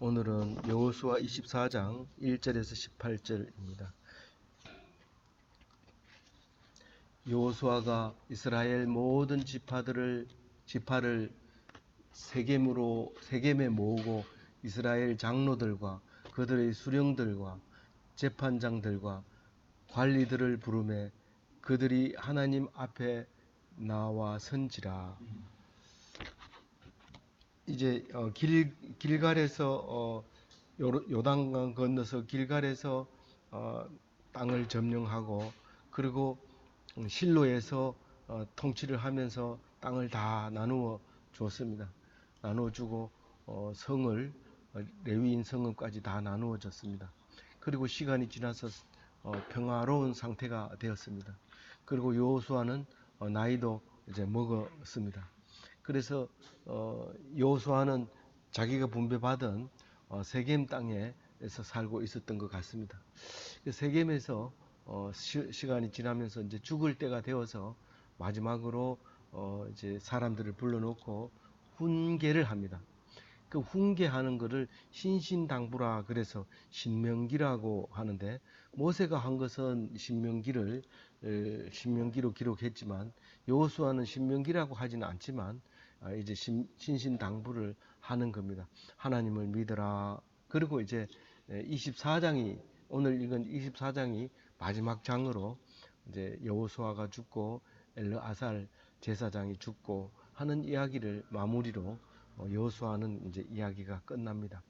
오늘은 여호수아 24장 1절에서 18절입니다. 여호수아가 이스라엘 모든 지파를 세겜에 모으고 이스라엘 장로들과 그들의 수령들과 재판장들과 관리들을 부르매 그들이 하나님 앞에 나와 선지라. 이제 길갈에서 요단강 건너서 길갈에서 땅을 점령하고, 그리고 실로에서 통치를 하면서 땅을 다 나누어 줬습니다. 나누어 주고 성을 레위인 성읍까지 다 나누어 줬습니다. 그리고 시간이 지나서 평화로운 상태가 되었습니다. 그리고 여호수아는 나이도 이제 먹었습니다. 그래서 여호수아는 자기가 분배받은 세겜 땅에서 살고 있었던 것 같습니다. 세겜에서 시간이 지나면서 이제 죽을 때가 되어서 마지막으로 이제 사람들을 불러놓고 훈계를 합니다. 그 훈계하는 것을 신신당부라 그래서 신명기라고 하는데, 모세가 한 것은 신명기로 기록했지만 여호수아는 신명기라고 하지는 않지만 이제 신신당부를 하는 겁니다. 하나님을 믿어라. 그리고 이제 24장이 오늘 읽은 24장이 마지막 장으로 이제 여호수아가 죽고 엘르아살 제사장이 죽고 하는 이야기를 마무리로 여호수아는 이제 이야기가 끝납니다.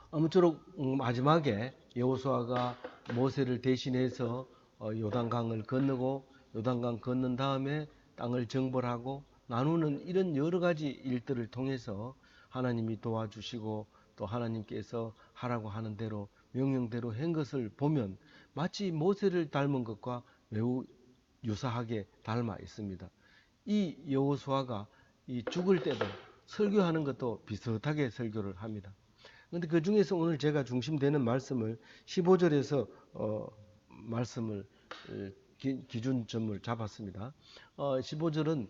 아무쪼록 마지막에 여호수아가 모세를 대신해서 요단강을 건너고, 요단강 건넌 다음에 땅을 정벌하고 나누는 이런 여러 가지 일들을 통해서 하나님이 도와주시고 또 하나님께서 하라고 하는 대로 명령대로 한 것을 보면 마치 모세를 닮은 것과 매우 유사하게 닮아 있습니다. 이 여호수아가 이 죽을 때도 설교하는 것도 비슷하게 설교를 합니다. 그런데 그 중에서 오늘 제가 중심되는 말씀을 15절에서 말씀을 기준점을 잡았습니다. 15절은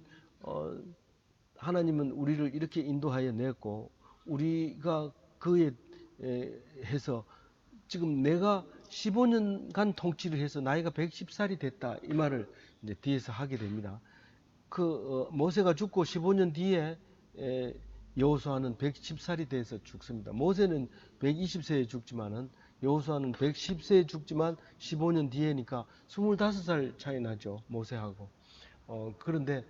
하나님은 우리를 이렇게 인도하여 냈고 우리가 그에 해서 지금 내가 15년간 통치를 해서 나이가 110살이 됐다, 이 말을 이제 뒤에서 하게 됩니다. 모세가 죽고 15년 뒤에 여호수아는 110살이 돼서 죽습니다. 모세는 120세에 죽지만은 여호수아는 110세에 죽지만 15년 뒤에니까 25살 차이 나죠, 모세하고. 그런데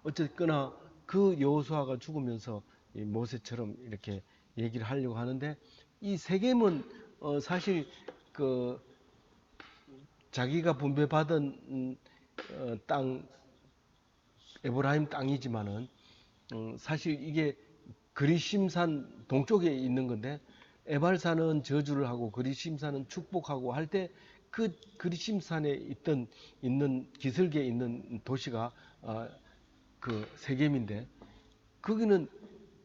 어쨌거나 그 여호수아가 죽으면서 이 모세처럼 이렇게 얘기를 하려고 하는데, 이 세겜은 사실 그 자기가 분배받은 땅, 에브라임 땅이지만은 사실 이게 그리심산 동쪽에 있는 건데, 에발산은 저주를 하고 그리심산은 축복하고 할 때 그 그리심산에 있는 기슭에 있는 도시가 그 세겜인데, 거기는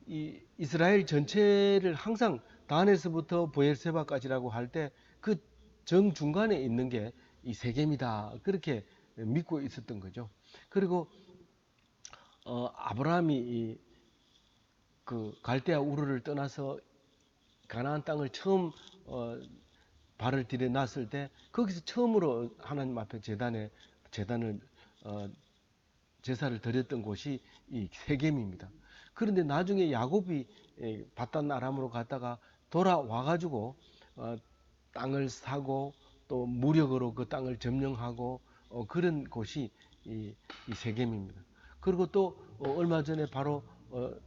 이 이스라엘 전체를 항상 단에서부터 브엘세바까지라고 할 때 그 정중간에 있는 게 이 세겜이다, 그렇게 믿고 있었던 거죠. 그리고 아브라함이 그 갈대아 우르를 떠나서 가나안 땅을 처음 발을 들여놨을 때 거기서 처음으로 하나님 앞에 제사를 드렸던 곳이 이 세겜입니다. 그런데 나중에 야곱이 바단 아람으로 갔다가 돌아와가지고 땅을 사고 또 무력으로 그 땅을 점령하고 그런 곳이 이 세겜입니다. 그리고 또 얼마 전에 바로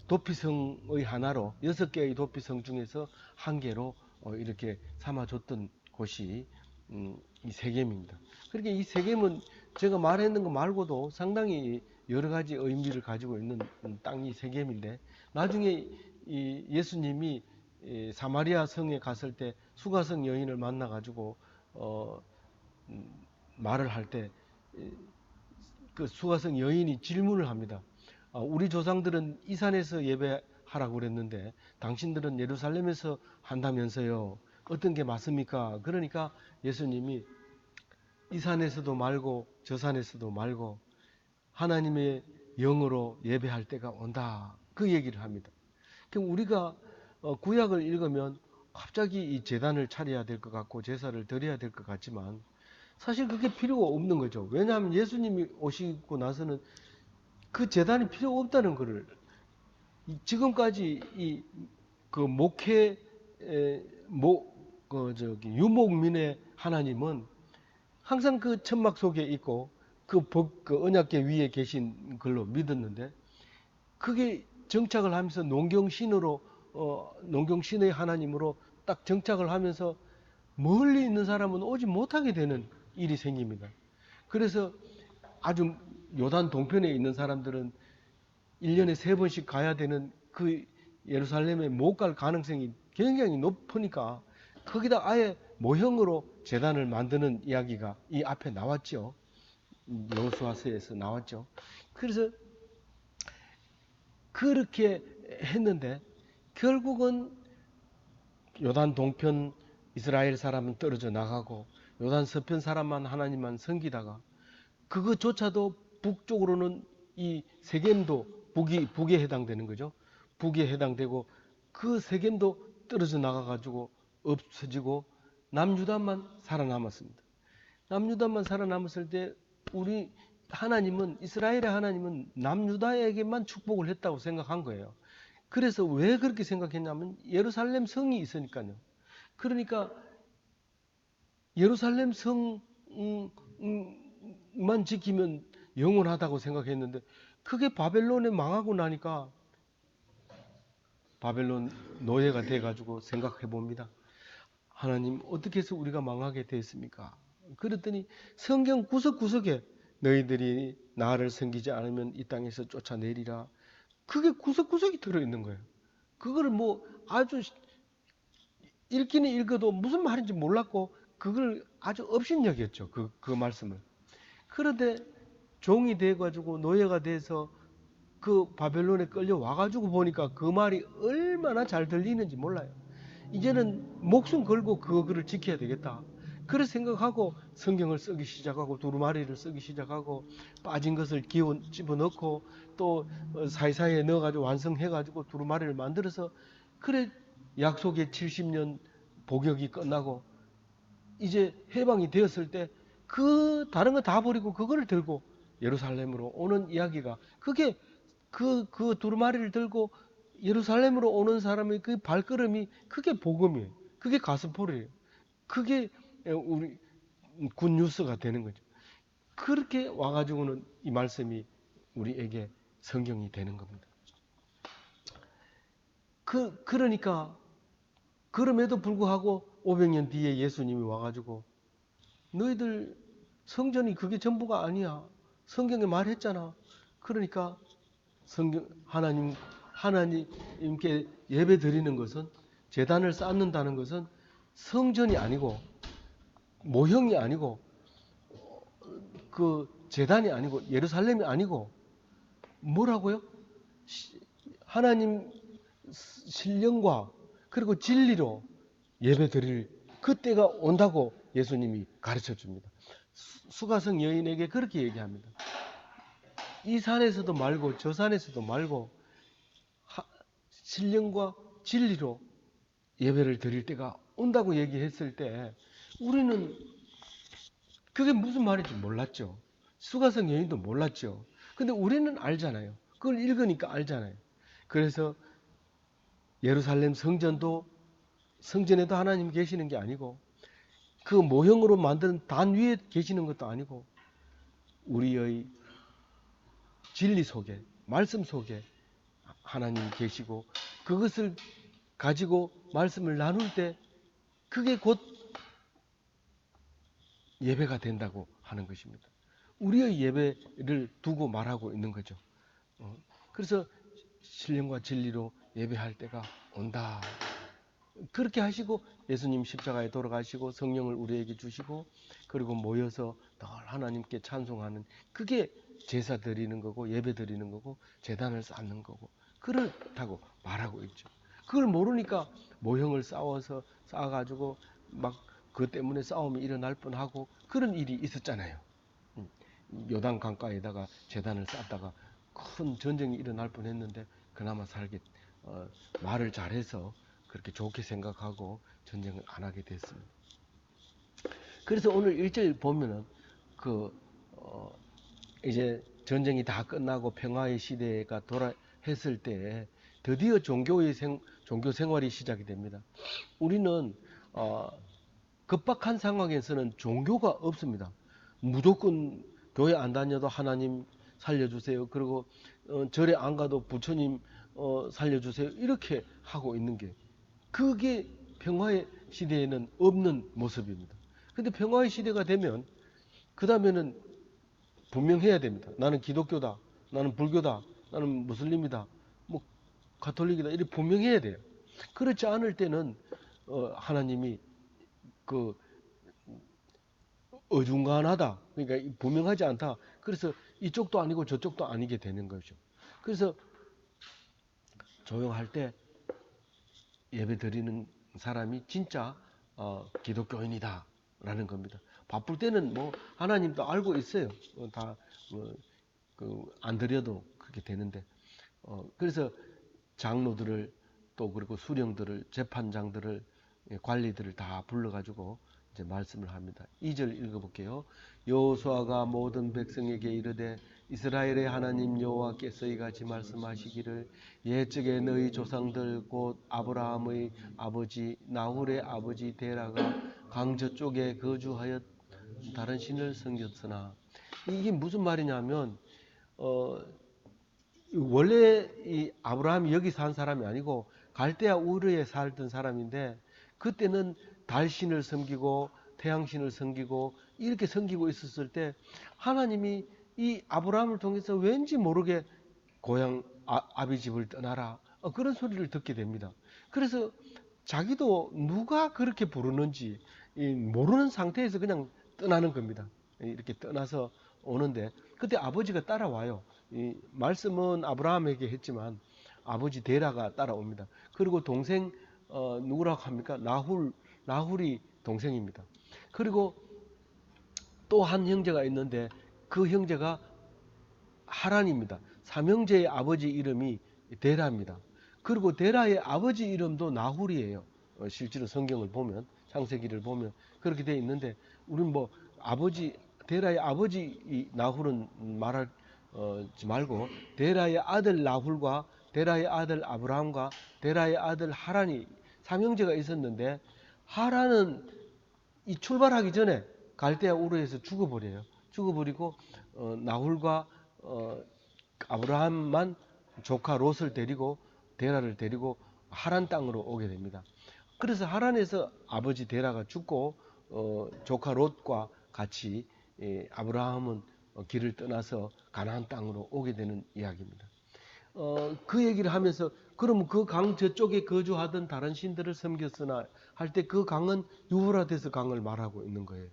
도피성의 하나로 6개의 도피성 중에서 한 개로 이렇게 삼아줬던 곳이 이 세겜입니다. 그러니까 이 세겜은 제가 말했는 거 말고도 상당히 여러 가지 의미를 가지고 있는 땅이 세겜인데, 나중에 이 예수님이 사마리아 성에 갔을 때 수가성 여인을 만나 가지고 말을 할 때 그 수가성 여인이 질문을 합니다. 우리 조상들은 이 산에서 예배하라고 그랬는데 당신들은 예루살렘에서 한다면서요, 어떤 게 맞습니까? 그러니까 예수님이 이 산에서도 말고 저 산에서도 말고 하나님의 영으로 예배할 때가 온다, 그 얘기를 합니다. 그럼 우리가 구약을 읽으면 갑자기 이 제단을 차려야 될 것 같고 제사를 드려야 될 것 같지만 사실 그게 필요가 없는 거죠. 왜냐하면 예수님이 오시고 나서는 그 제단이 필요 없다는 것을 지금까지 이 그 목회 유목민의 하나님은 항상 그 천막 속에 있고 그 언약궤 위에 계신 걸로 믿었는데 그게 정착을 하면서 농경신의 하나님으로 딱 정착을 하면서 멀리 있는 사람은 오지 못하게 되는 일이 생깁니다. 그래서 아주 요단 동편에 있는 사람들은 1년에 3번씩 가야 되는 그 예루살렘에 못 갈 가능성이 굉장히 높으니까 거기다 아예 모형으로 제단을 만드는 이야기가 이 앞에 나왔죠. 여호수아서에서 나왔죠. 그래서 그렇게 했는데 결국은 요단 동편 이스라엘 사람은 떨어져 나가고 요단 서편 사람만 하나님만 섬기다가 그것조차도 북쪽으로는 이 세겜도 북에 해당되는 거죠. 북에 해당되고 그 세겜도 떨어져 나가가지고 없어지고 남유다만 살아남았습니다. 남유다만 살아남았을 때 우리 하나님은 이스라엘의 하나님은 남유다에게만 축복을 했다고 생각한 거예요. 그래서 왜 그렇게 생각했냐면 예루살렘 성이 있으니까요. 그러니까 예루살렘 성만 지키면 영원하다고 생각했는데 그게 바벨론에 망하고 나니까 바벨론 노예가 돼가지고 생각해 봅니다. 하나님 어떻게 해서 우리가 망하게 됐습니까? 그랬더니 성경 구석구석에 너희들이 나를 섬기지 않으면 이 땅에서 쫓아내리라. 그게 구석구석이 들어있는 거예요. 그걸 뭐 아주 읽기는 읽어도 무슨 말인지 몰랐고 그걸 아주 업신여겼죠. 그 말씀을. 그런데 종이 돼가지고 노예가 돼서 그 바벨론에 끌려와가지고 보니까 그 말이 얼마나 잘 들리는지 몰라요. 이제는 목숨 걸고 그거를 지켜야 되겠다. 그런 생각하고 성경을 쓰기 시작하고 두루마리를 쓰기 시작하고 빠진 것을 집어넣고 또 사이사이에 넣어가지고 완성해가지고 두루마리를 만들어서 그래 약속의 70년 복역이 끝나고 이제 해방이 되었을 때 그 다른 거 다 버리고 그거를 들고 예루살렘으로 오는 이야기가 그게 그 두루마리를 들고 예루살렘으로 오는 사람의 그 발걸음이 그게 복음이에요. 그게 가스폴이에요. 그게 우리 굿뉴스가 되는 거죠. 그렇게 와가지고는 이 말씀이 우리에게 성경이 되는 겁니다. 그러니까 그럼에도 불구하고 500년 뒤에 예수님이 와가지고 너희들 성전이 그게 전부가 아니야. 성경에 말했잖아. 그러니까 하나님께 예배 드리는 것은 제단을 쌓는다는 것은 성전이 아니고 모형이 아니고 그 제단이 아니고 예루살렘이 아니고 뭐라고요? 하나님 신령과 그리고 진리로 예배 드릴 그때가 온다고 예수님이 가르쳐 줍니다. 수가성 여인에게 그렇게 얘기합니다. 이 산에서도 말고 저 산에서도 말고 신령과 진리로 예배를 드릴 때가 온다고 얘기했을 때 우리는 그게 무슨 말인지 몰랐죠. 수가성 여인도 몰랐죠. 근데 우리는 알잖아요. 그걸 읽으니까 알잖아요. 그래서 예루살렘 성전에도 하나님 계시는 게 아니고 그 모형으로 만든 단 위에 계시는 것도 아니고 우리의 진리 속에 말씀 속에 하나님 계시고 그것을 가지고 말씀을 나눌 때 그게 곧 예배가 된다고 하는 것입니다. 우리의 예배를 두고 말하고 있는 거죠. 그래서 신령과 진리로 예배할 때가 온다. 그렇게 하시고 예수님 십자가에 돌아가시고 성령을 우리에게 주시고 그리고 모여서 늘 하나님께 찬송하는 그게 제사 드리는 거고 예배 드리는 거고 제단을 쌓는 거고 그렇다고 말하고 있죠. 그걸 모르니까 모형을 쌓아가지고 막 그것 때문에 싸움이 일어날 뻔하고 그런 일이 있었잖아요. 요단 강가에다가 제단을 쌓다가 큰 전쟁이 일어날 뻔했는데 그나마 말을 잘해서 그렇게 좋게 생각하고 전쟁을 안 하게 됐습니다. 그래서 오늘 1절 보면은 그 이제 전쟁이 다 끝나고 평화의 시대가 했을 때 드디어 종교 생활이 시작이 됩니다. 우리는 급박한 상황에서는 종교가 없습니다. 무조건 교회 안 다녀도 하나님 살려주세요. 그리고 절에 안 가도 부처님 살려주세요. 이렇게 하고 있는 게 그게 평화의 시대에는 없는 모습입니다. 근데 평화의 시대가 되면 그 다음에는 분명해야 됩니다. 나는 기독교다, 나는 불교다, 나는 무슬림이다, 뭐 가톨릭이다 이렇게 분명해야 돼요. 그렇지 않을 때는 하나님이 그 어중간하다, 그러니까 분명하지 않다. 그래서 이쪽도 아니고 저쪽도 아니게 되는 거죠. 그래서 조용할 때 예배 드리는 사람이 진짜 기독교인이다라는 겁니다. 바쁠 때는 뭐 하나님도 알고 있어요. 다안 드려도 그렇게 되는데 그래서 장로들을 또 그리고 수령들을 재판장들을 관리들을 다 불러가지고 이제 말씀을 합니다. 2절 읽어볼게요. 여호수아가 모든 백성에게 이르되 이스라엘의 하나님 여호와께서 이같이 말씀하시기를 옛적에 너희 조상들 곧 아브라함의 아버지 나홀의 아버지 데라가 강저 쪽에 거주하여 다른 신을 섬겼으나 이게 무슨 말이냐면 원래 이 아브라함이 여기 산 사람이 아니고 갈대아 우르에 살던 사람인데 그때는 달신을 섬기고 태양신을 섬기고 이렇게 섬기고 있었을 때 하나님이 이 아브라함을 통해서 왠지 모르게 고향 아비 집을 떠나라 그런 소리를 듣게 됩니다. 그래서 자기도 누가 그렇게 부르는지 모르는 상태에서 그냥 떠나는 겁니다. 이렇게 떠나서 오는데 그때 아버지가 따라와요. 이 말씀은 아브라함에게 했지만 아버지 데라가 따라옵니다. 그리고 동생 누구라고 합니까? 나훌이 동생입니다. 그리고 또 한 형제가 있는데 그 형제가 하란입니다. 삼형제의 아버지 이름이 데라입니다. 그리고 데라의 아버지 이름도 나훌이에요. 실제로 성경을 보면 창세기를 보면 그렇게 되어 있는데 우리는 뭐 아버지 데라의 아버지 나훌은 말하지 말고 데라의 아들 나훌과 데라의 아들 아브라함과 데라의 아들 하란이 삼형제가 있었는데 하란은 이 출발하기 전에 갈대아 우르에서 죽어버려요. 죽어버리고 나훌과 아브라함만 조카 롯을 데리고 데라를 데리고 하란 땅으로 오게 됩니다. 그래서 하란에서 아버지 데라가 죽고 조카 롯과 같이 아브라함은 길을 떠나서 가나안 땅으로 오게 되는 이야기입니다. 그 얘기를 하면서 그럼 그 강 저쪽에 거주하던 다른 신들을 섬겼으나 할 때 그 강은 유브라데스 강을 말하고 있는 거예요.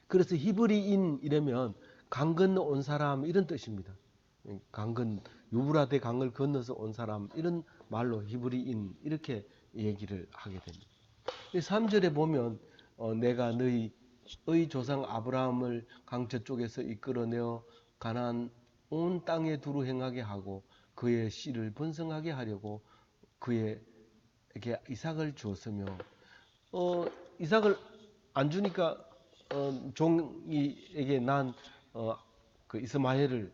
그래서 히브리인 이러면 강 건너 온 사람 이런 뜻입니다. 유브라데 강을 건너서 온 사람 이런 말로 히브리인 이렇게 얘기를 하게 됩니다. 3절에 보면 내가 너희의 조상 아브라함을 강 저쪽에서 이끌어내어 가나안 온 땅에 두루 행하게 하고 그의 씨를 번성하게 하려고 그에게 이삭을 주었으며 이삭을 안 주니까 종이에게 난 그 이스마엘을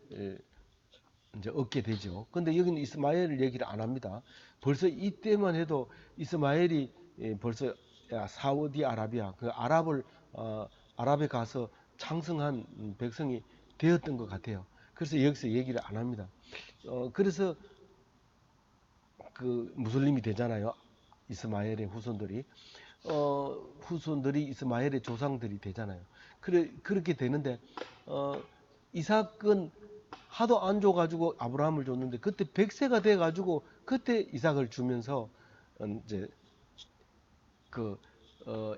이제 얻게 되죠. 근데 여기는 이스마엘을 얘기를 안 합니다. 벌써 이때만 해도 이스마엘이 벌써 사우디아라비아 그 아랍에 가서 창성한 백성이 되었던 것 같아요. 그래서 여기서 얘기를 안 합니다. 그래서 그 무슬림이 되잖아요. 이스마엘의 후손들이 이스마엘의 조상들이 되잖아요. 그렇게 되는데 이삭은 하도 안 줘가지고 아브라함을 줬는데 그때 100세가 돼가지고 그때 이삭을 주면서 이제 그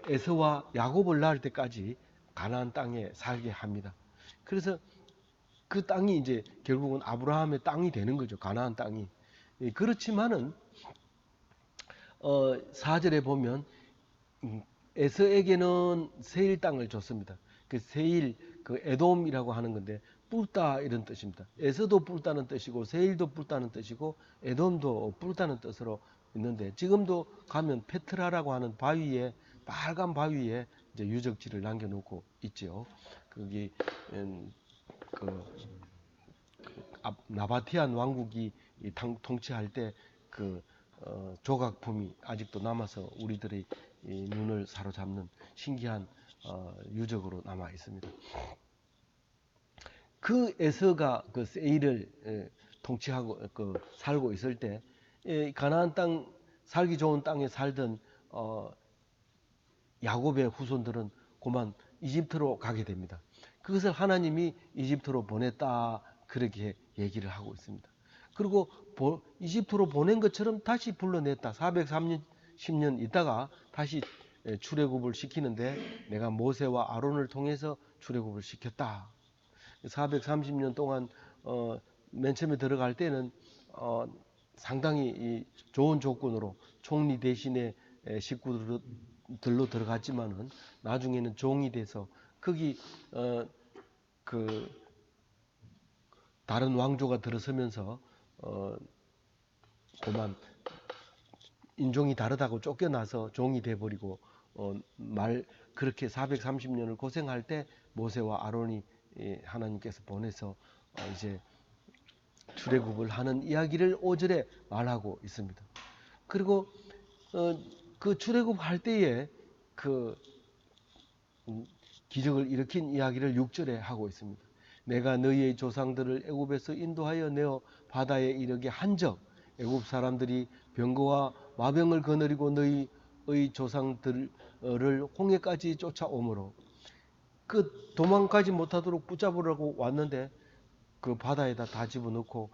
에서와 야곱을 낳을 때까지 가나안 땅에 살게 합니다. 그래서 그 땅이 이제 결국은 아브라함의 땅이 되는 거죠. 가나안 땅이. 그렇지만은 4절에 보면 에서에게는 세일 땅을 줬습니다. 그 세일 그 에돔이라고 하는 건데 뿔다 이런 뜻입니다. 에서도 뿔다는 뜻이고 세일도 뿔다는 뜻이고 에돔도 뿔다는 뜻으로 있는데 지금도 가면 페트라라고 하는 바위에 빨간 바위에 이제 유적지를 남겨놓고 있죠. 거기 그 나바티안 왕국이 통치할 때 그 조각품이 아직도 남아서 우리들의 이 눈을 사로잡는 신기한 유적으로 남아 있습니다. 그 에서가 그 세일을 통치하고 살고 있을 때 가나안 땅 살기 좋은 땅에 살던 야곱의 후손들은 그만 이집트로 가게 됩니다. 그것을 하나님이 이집트로 보냈다 그렇게 얘기를 하고 있습니다. 그리고 이집트로 보낸 것처럼 다시 불러냈다. 430년 있다가 다시 출애굽을 시키는데 내가 모세와 아론을 통해서 출애굽을 시켰다. 430년 동안 맨 처음에 들어갈 때는 상당히 좋은 조건으로 총리 대신에 식구들로 들어갔지만은 나중에는 종이 돼서 거기 그 다른 왕조가 들어서면서 그만 인종이 다르다고 쫓겨나서 종이 돼버리고 그렇게 430년을 고생할 때 모세와 아론이 하나님께서 보내서 이제 출애굽을 하는 이야기를 5절에 말하고 있습니다. 그리고 그 출애굽할 때에 그 기적을 일으킨 이야기를 6절에 하고 있습니다. 내가 너희의 조상들을 애굽에서 인도하여 내어 바다에 이르게 한적 애굽 사람들이 병거와 마병을 거느리고 너희의 조상들을 홍해까지 쫓아오므로 그 도망가지 못하도록 붙잡으려고 왔는데 그 바다에다 다 집어넣고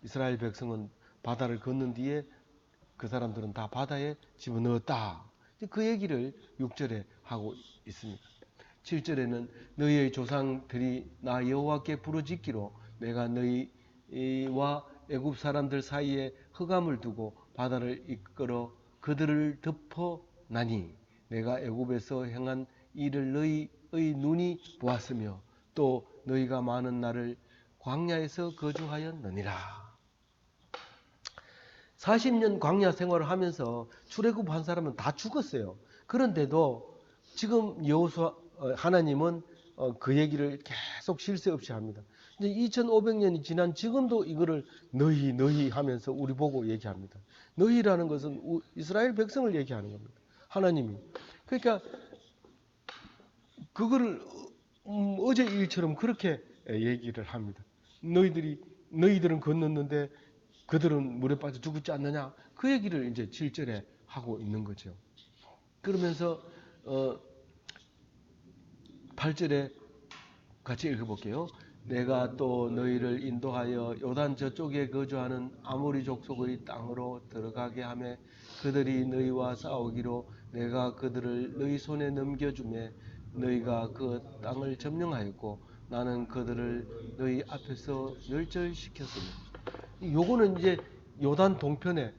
이스라엘 백성은 바다를 건넌 뒤에 그 사람들은 다 바다에 집어넣었다. 그 얘기를 6절에 하고 있습니다. 7절에는 너희의 조상들이 나 여호와께 부르짖기로 내가 너희와 애굽 사람들 사이에 흑암을 두고 바다를 이끌어 그들을 덮어나니 내가 애굽에서 행한 이를 너희의 눈이 보았으며 또 너희가 많은 날을 광야에서 거주하였느니라. 40년 광야 생활을 하면서 출애굽한 사람은 다 죽었어요. 그런데도 지금 여호수아 하나님은 그 얘기를 계속 쉴 새 없이 합니다. 이제 2500년이 지난 지금도 이거를 너희 하면서 우리 보고 얘기합니다. 너희라는 것은 이스라엘 백성을 얘기하는 겁니다. 하나님이. 그러니까 그거를 어제 일처럼 그렇게 얘기를 합니다. 너희들은 건넜는데 그들은 물에 빠져 죽지 않느냐? 그 얘기를 이제 7절에 하고 있는 거죠. 그러면서 8절에 같이 읽어볼게요. 내가 또 너희를 인도하여 요단 저쪽에 거주하는 아모리 족속의 땅으로 들어가게 하며 그들이 너희와 싸우기로 내가 그들을 너희 손에 넘겨주매 너희가 그 땅을 점령하였고 나는 그들을 너희 앞에서 멸절시켰으며 요거는 이제 요단 동편에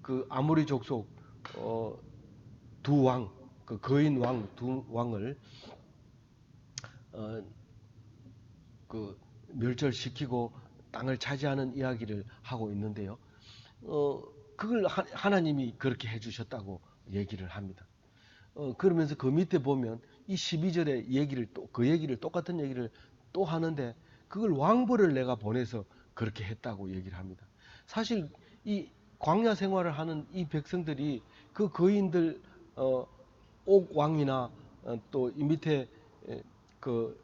그 아모리 족속 두 왕, 그 거인 왕 두 왕을 그 멸절시키고 땅을 차지하는 이야기를 하고 있는데요. 그걸 하나님이 그렇게 해주셨다고 얘기를 합니다. 그러면서 그 밑에 보면 이 12절에 얘기를 그 얘기를 똑같은 얘기를 또 하는데 그걸 왕벌을 내가 보내서 그렇게 했다고 얘기를 합니다. 사실 이 광야 생활을 하는 이 백성들이 그 거인들 옥 왕이나 또 이 밑에 그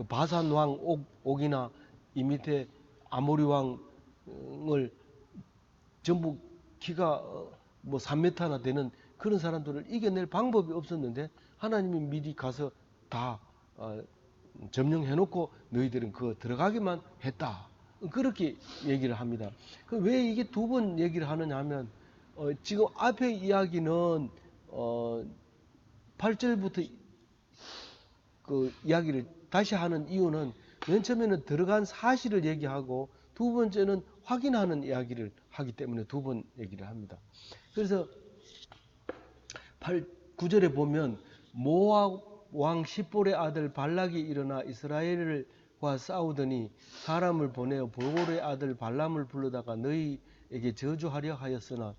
바산 왕 옥이나 이 밑에 아모리 왕을 전부 키가 뭐 3m나 되는 그런 사람들을 이겨낼 방법이 없었는데 하나님이 미리 가서 다 점령해놓고 너희들은 그거 들어가기만 했다. 그렇게 얘기를 합니다. 왜 이게 두 번 얘기를 하느냐 하면 지금 앞에 이야기는 8절부터 그 이야기를 다시 하는 이유는 맨 처음에는 들어간 사실을 얘기하고 두 번째는 확인하는 이야기를 하기 때문에 두 번 얘기를 합니다. 그래서 9절에 보면 모압 왕 십볼의 아들 발락이 일어나 이스라엘과 싸우더니 사람을 보내어 보올의 아들 발람을 불러다가 너희에게 저주하려 하였으나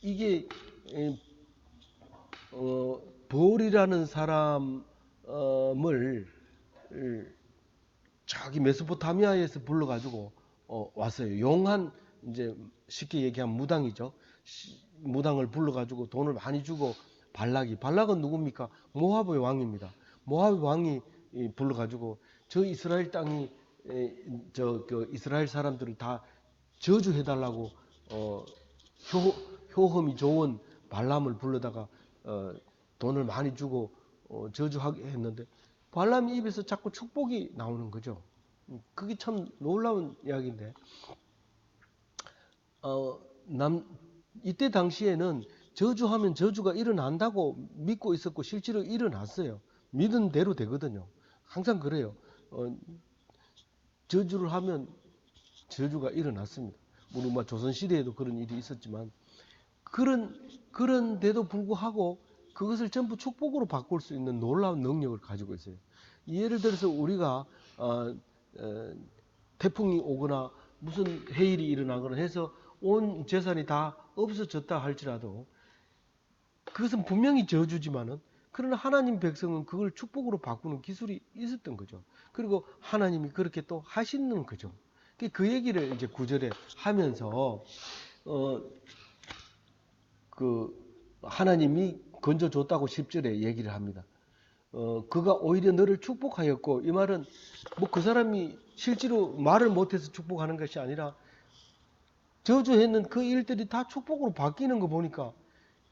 이게 보올이라는 사람을 저기 메소포타미아에서 불러가지고 왔어요. 용한 이제 쉽게 얘기하면 무당이죠. 무당을 불러가지고 돈을 많이 주고 발락은 누굽니까? 모압의 왕입니다. 모압의 왕이 불러가지고 저 이스라엘 땅이 그 이스라엘 사람들을 다 저주해달라고 효험이 좋은 발람을 불러다가 돈을 많이 주고 저주하게 했는데 발람이 입에서 자꾸 축복이 나오는 거죠. 그게 참 놀라운 이야기인데 이때 당시에는 저주하면 저주가 일어난다고 믿고 있었고 실제로 일어났어요. 믿은 대로 되거든요. 항상 그래요. 저주를 하면 저주가 일어났습니다. 물론 조선시대에도 그런 일이 있었지만 그런데도 불구하고 그것을 전부 축복으로 바꿀 수 있는 놀라운 능력을 가지고 있어요. 예를 들어서 우리가 태풍이 오거나 무슨 해일이 일어나거나 해서 온 재산이 다 없어졌다 할지라도 그것은 분명히 저주지만은 그러나 하나님 백성은 그걸 축복으로 바꾸는 기술이 있었던 거죠. 그리고 하나님이 그렇게 또 하시는 거죠. 그 얘기를 이제 9절에 하면서 하나님이 건져줬다고 10절에 얘기를 합니다. 그가 오히려 너를 축복하였고, 이 말은 뭐 그 사람이 실제로 말을 못해서 축복하는 것이 아니라 저주했는 그 일들이 다 축복으로 바뀌는 거 보니까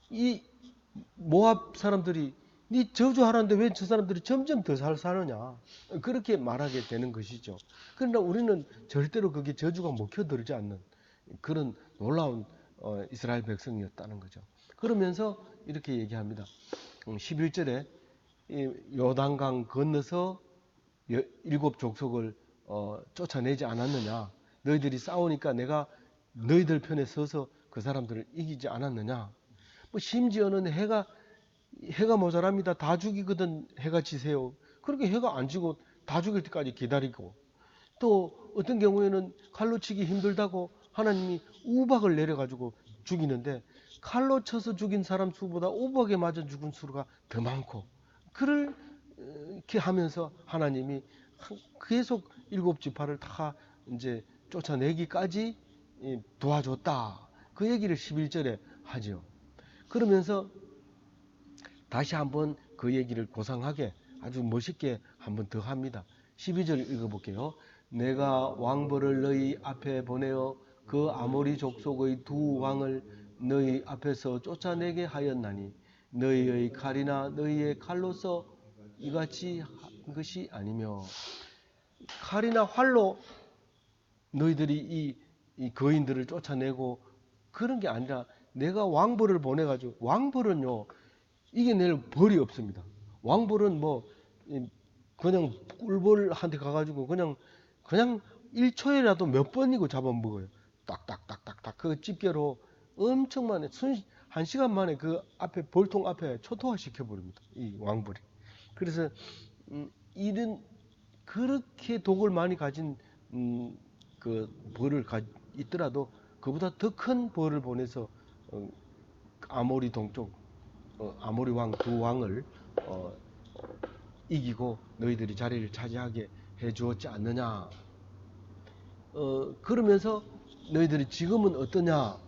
이 모압 사람들이 네 저주하라는데 왜 저 사람들이 점점 더 잘 사느냐 그렇게 말하게 되는 것이죠. 그러나 우리는 절대로 그게 저주가 먹혀들지 않는 그런 놀라운 이스라엘 백성이었다는 거죠. 그러면서 이렇게 얘기합니다. 11절에 요단강 건너서 7 족속을 쫓아내지 않았느냐. 너희들이 싸우니까 내가 너희들 편에 서서 그 사람들을 이기지 않았느냐. 심지어는 해가 모자랍니다. 다 죽이거든 해가 지세요. 그렇게 해가 안 지고 다 죽일 때까지 기다리고, 또 어떤 경우에는 칼로 치기 힘들다고 하나님이 우박을 내려가지고 죽이는데 칼로 쳐서 죽인 사람 수보다 우박에 맞아 죽은 수가 더 많고, 그렇게 하면서 하나님이 계속 7지파를 다 이제 쫓아내기까지 도와줬다. 그 얘기를 11절에 하죠. 그러면서 다시 한번 그 얘기를 고상하게 아주 멋있게 한번 더 합니다. 12절 읽어볼게요. 내가 왕벌을 너희 앞에 보내어 그 아모리 족속의 두 왕을 너희 앞에서 쫓아내게 하였나니 너희의 칼이나 너희의 칼로서 이같이 한 것이 아니며, 칼이나 활로 너희들이 이 거인들을 쫓아내고 그런 게 아니라 내가 왕벌을 보내가지고, 왕벌은요 이겨낼 벌이 없습니다. 왕벌은 뭐 그냥 꿀벌한테 가가지고 그냥 1초에라도 몇 번이고 잡아먹어요. 딱딱딱딱딱 그 집게로 엄청 만에 1시간 만에 그 앞에 벌통 앞에 초토화 시켜버립니다. 이 왕벌이. 그래서 이런 그렇게 독을 많이 가진 그 벌을 있더라도 그보다 더 큰 벌을 보내서 아모리 동쪽 아모리 왕 두 왕을 이기고 너희들이 자리를 차지하게 해 주었지 않느냐. 그러면서 너희들이 지금은 어떠냐.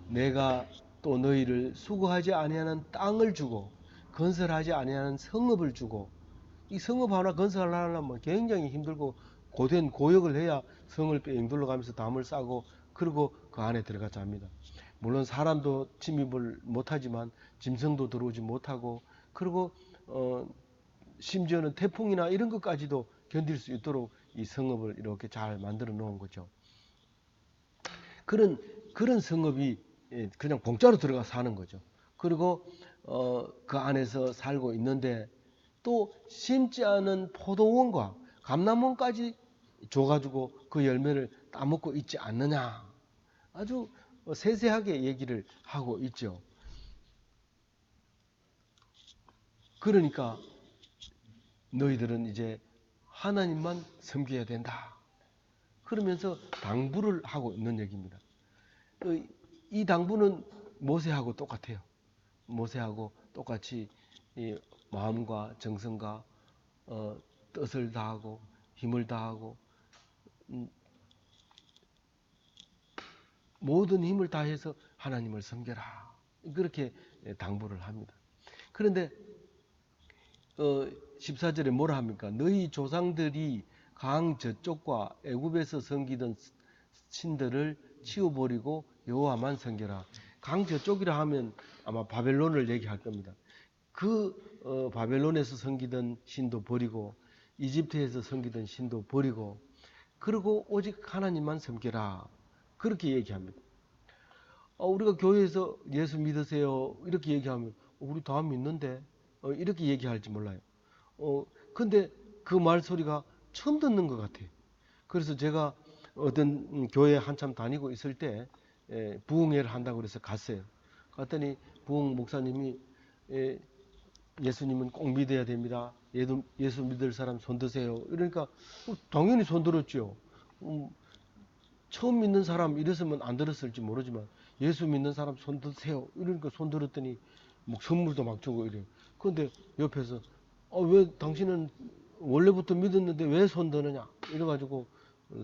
내가 또 너희를 수고하지 아니하는 땅을 주고 건설하지 아니하는 성읍을 주고, 이 성읍 하나 건설하려면 굉장히 힘들고 고된 고역을 해야 성을 뺑 둘러가면서 담을 싸고 그리고 그 안에 들어가자 합니다. 물론 사람도 침입을 못하지만 짐승도 들어오지 못하고, 그리고 심지어는 태풍이나 이런 것까지도 견딜 수 있도록 이 성읍을 이렇게 잘 만들어 놓은 거죠. 그런 성읍이 그냥 공짜로 들어가 사는 거죠. 그리고 그 안에서 살고 있는데 또 심지 않은 포도원과 감람원까지 줘가지고 그 열매를 따먹고 있지 않느냐. 아주 세세하게 얘기를 하고 있죠. 그러니까 너희들은 이제 하나님만 섬겨야 된다. 그러면서 당부를 하고 있는 얘기입니다. 이 당부는 모세하고 똑같아요. 모세하고 똑같이 이 마음과 정성과 뜻을 다하고 힘을 다하고 모든 힘을 다해서 하나님을 섬겨라. 그렇게 당부를 합니다. 그런데 14절에 뭐라 합니까? 너희 조상들이 강 저쪽과 애굽에서 섬기던 신들을 치워버리고 여호와만 섬겨라. 강 저쪽이라 하면 아마 바벨론을 얘기할 겁니다. 그 바벨론에서 섬기던 신도 버리고 이집트에서 섬기던 신도 버리고 그리고 오직 하나님만 섬겨라. 그렇게 얘기합니다. 우리가 교회에서 예수 믿으세요 이렇게 얘기하면 우리 다 믿는데 이렇게 얘기할지 몰라요. 근데 그 말소리가 처음 듣는 것 같아요. 그래서 제가 어떤 교회 한참 다니고 있을 때 부흥회를 한다고 그래서 갔어요. 갔더니 부흥 목사님이 예수님은 꼭 믿어야 됩니다. 예수 믿을 사람 손 드세요. 이러니까 당연히 손 들었죠. 처음 믿는 사람 이랬으면 안 들었을지 모르지만 예수 믿는 사람 손 드세요. 이러니까 손 들었더니 뭐 선물도 막 주고 이래요. 그런데 옆에서 왜 당신은 원래부터 믿었는데 왜 손 드느냐 이래가지고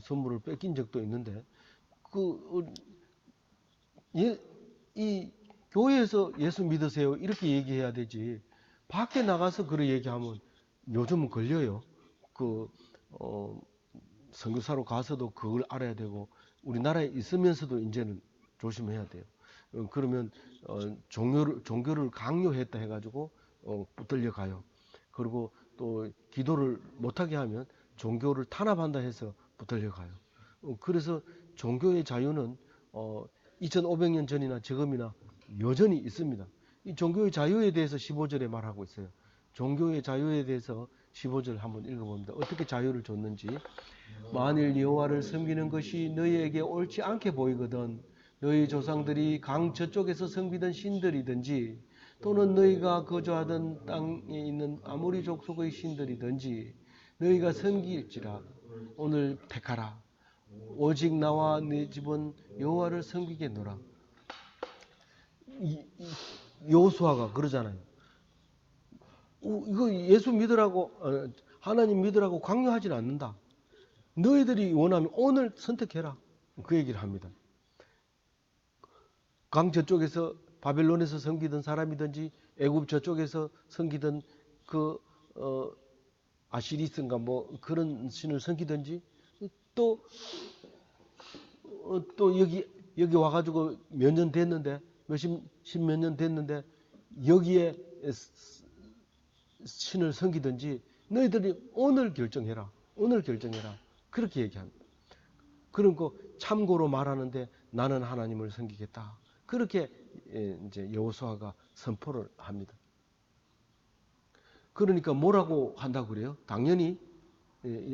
선물을 뺏긴 적도 있는데 이 교회에서 예수 믿으세요 이렇게 얘기해야 되지 밖에 나가서 그렇게 얘기하면 요즘은 걸려요. 선교사로 가서도 그걸 알아야 되고 우리나라에 있으면서도 이제는 조심해야 돼요. 그러면 종교를 강요했다 해가지고 붙들려 가요. 그리고 또 기도를 못하게 하면 종교를 탄압한다 해서 붙들려 가요. 그래서 종교의 자유는 2500년 전이나 지금이나 여전히 있습니다. 이 종교의 자유에 대해서 15절에 말하고 있어요. 종교의 자유에 대해서 15절 한번 읽어봅니다. 어떻게 자유를 줬는지. 만일 여호와를 섬기는 것이 너희에게 옳지 않게 보이거든 너희 조상들이 강 저쪽에서 섬기던 신들이든지 또는 너희가 거주하던 땅에 있는 아모리 족속의 신들이든지 너희가 섬길지라 오늘 택하라. 오직 나와 네 집은 여호와를 섬기겠노라. 여호수아가 그러잖아요. 이거 예수 믿으라고 하나님 믿으라고 강요하지는 않는다. 너희들이 원하면 오늘 선택해라. 그 얘기를 합니다. 강 저쪽에서 바벨론에서 섬기던 사람이든지 애굽 저쪽에서 섬기던 아시리스인가 뭐 그런 신을 섬기든지 또 여기 와가지고 몇 년 됐는데 십몇 년 됐는데 여기에 신을 섬기든지 너희들이 오늘 결정해라. 오늘 결정해라. 그렇게 얘기합니다. 그리고 참고로 말하는데 나는 하나님을 섬기겠다. 그렇게 이제 여호수아가 선포를 합니다. 그러니까 뭐라고 한다고 그래요? 당연히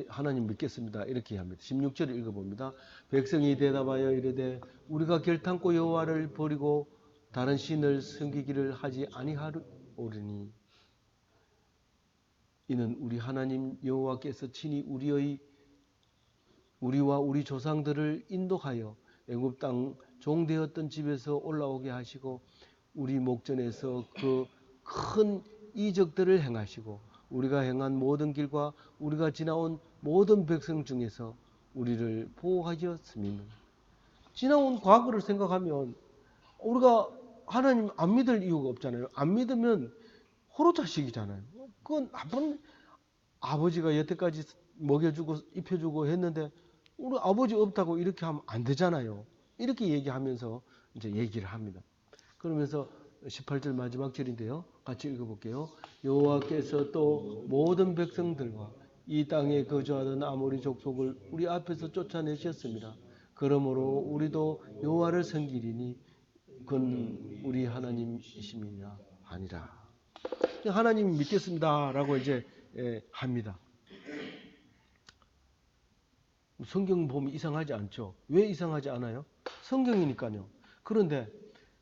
하나님 믿겠습니다. 이렇게 합니다. 16절을 읽어봅니다. 백성이 대답하여 이르되 우리가 결탄코 여호와를 버리고 다른 신을 섬기기를 하지 아니하오리니 이는 우리 하나님 여호와께서 친히 우리와 우리 조상들을 인도하여 애굽 땅 종되었던 집에서 올라오게 하시고 우리 목전에서 그 큰 이적들을 행하시고 우리가 행한 모든 길과 우리가 지나온 모든 백성 중에서 우리를 보호하셨음이니 지나온 과거를 생각하면 우리가 하나님 안 믿을 이유가 없잖아요. 안 믿으면 호로자식이잖아요. 그건 나쁜 아버지가 여태까지 먹여주고 입혀주고 했는데 우리 아버지 없다고 이렇게 하면 안 되잖아요. 이렇게 얘기하면서 이제 얘기를 합니다. 그러면서 18절 마지막 절인데요. 같이 읽어볼게요. 여호와께서 또 모든 백성들과 이 땅에 거주하던 아모리 족속을 우리 앞에서 쫓아내셨습니다. 그러므로 우리도 여호와를 섬기리니 그는 우리 하나님이심이라 하니라. 하나님 믿겠습니다라고 이제 합니다. 성경 보면 이상하지 않죠? 왜 이상하지 않아요? 성경이니까요. 그런데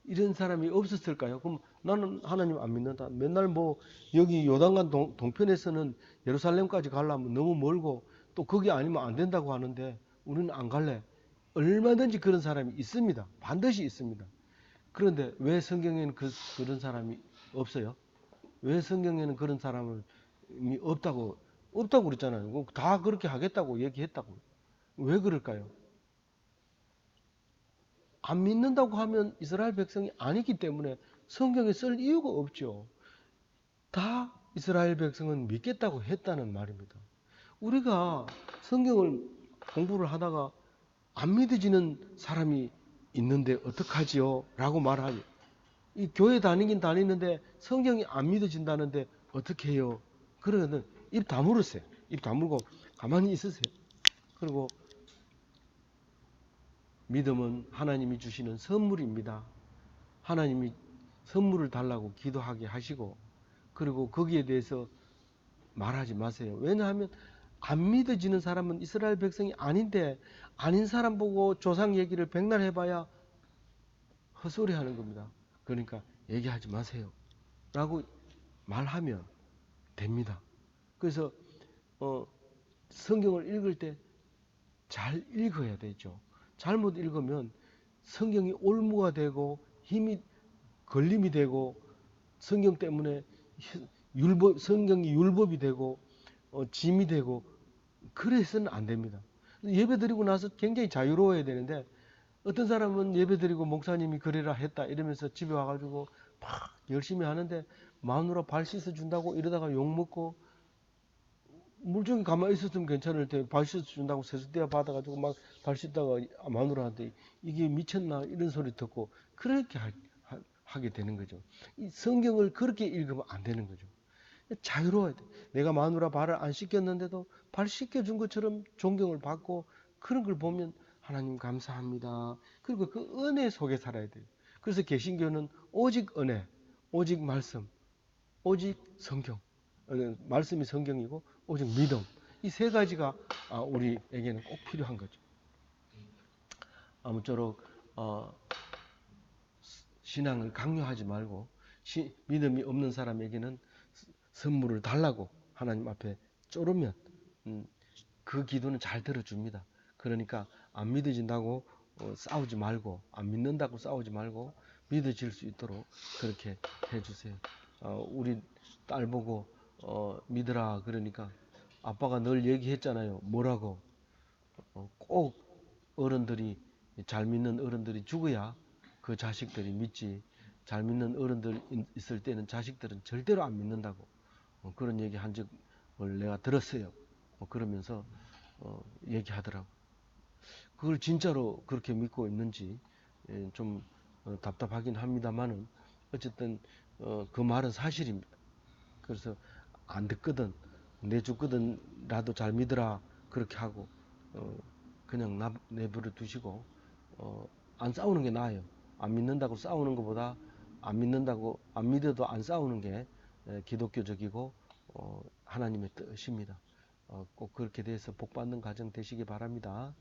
이런 사람이 없었을까요? 그럼 나는 하나님 안 믿는다. 맨날 뭐 여기 요단강 동편에서는 예루살렘까지 가려면 너무 멀고 또 거기 아니면 안 된다고 하는데 우리는 안 갈래. 얼마든지 그런 사람이 있습니다. 반드시 있습니다. 그런데 왜 성경에는 그런 사람이 없어요? 왜 성경에는 그런 사람이 없다고 그랬잖아요. 다 그렇게 하겠다고 얘기했다고. 왜 그럴까요? 안 믿는다고 하면 이스라엘 백성이 아니기 때문에 성경에 쓸 이유가 없죠. 다 이스라엘 백성은 믿겠다고 했다는 말입니다. 우리가 성경을 공부를 하다가 안 믿어지는 사람이 있는데 어떡하지요? 라고 말하니 이 교회 다니긴 다니는데 성경이 안 믿어진다는데 어떻게 해요? 그러면 입 다물으세요. 입 다물고 가만히 있으세요. 그리고 믿음은 하나님이 주시는 선물입니다. 하나님이 선물을 달라고 기도하게 하시고 그리고 거기에 대해서 말하지 마세요. 왜냐하면 안 믿어지는 사람은 이스라엘 백성이 아닌데 아닌 사람 보고 조상 얘기를 백날 해봐야 헛소리 하는 겁니다. 그러니까 얘기하지 마세요. 라고 말하면 됩니다. 그래서 성경을 읽을 때 잘 읽어야 되죠. 잘못 읽으면 성경이 올무가 되고 힘이 걸림이 되고 성경 때문에 성경이 율법이 되고 짐이 되고 그래서는 안 됩니다. 예배 드리고 나서 굉장히 자유로워야 되는데 어떤 사람은 예배 드리고 목사님이 그래라 했다 이러면서 집에 와가지고 막 열심히 하는데 마누라 발 씻어 준다고 이러다가 욕 먹고 물정이 가만히 있었으면 괜찮을 때 발 씻어 준다고 세수대야 받아가지고 막 발 씻다가 마누라한테 이게 미쳤나 이런 소리 듣고 그렇게 하게 되는 거죠. 이 성경을 그렇게 읽으면 안 되는 거죠. 자유로워야 돼. 내가 마누라 발을 안 씻겼는데도 발 씻겨준 것처럼 존경을 받고 그런 걸 보면 하나님 감사합니다. 그리고 그 은혜 속에 살아야 돼요. 그래서 개신교는 오직 은혜, 오직 말씀, 오직 성경. 말씀이 성경이고 오직 믿음. 이 세 가지가 우리에게는 꼭 필요한 거죠. 아무쪼록 신앙을 강요하지 말고 믿음이 없는 사람에게는 선물을 달라고 하나님 앞에 쪼르면 그 기도는 잘 들어줍니다. 그러니까 안 믿어진다고 싸우지 말고 안 믿는다고 싸우지 말고 믿어질 수 있도록 그렇게 해주세요. 우리 딸 보고 믿으라 그러니까 아빠가 늘 얘기했잖아요. 뭐라고? 꼭 어른들이 잘 믿는 어른들이 죽어야 그 자식들이 믿지. 잘 믿는 어른들 있을 때는 자식들은 절대로 안 믿는다고 그런 얘기 한 적을 내가 들었어요. 그러면서 얘기하더라고. 그걸 진짜로 그렇게 믿고 있는지 좀 답답하긴 합니다만은 어쨌든 그 말은 사실입니다. 그래서 안 듣거든 내 죽거든라도 잘 믿으라 그렇게 하고 그냥 내버려 두시고 안 싸우는 게 나아요. 안 믿는다고 싸우는 것보다 안 믿어도 안 싸우는 게 기독교적이고 하나님의 뜻입니다. 꼭 그렇게 돼서 복 받는 가정 되시기 바랍니다.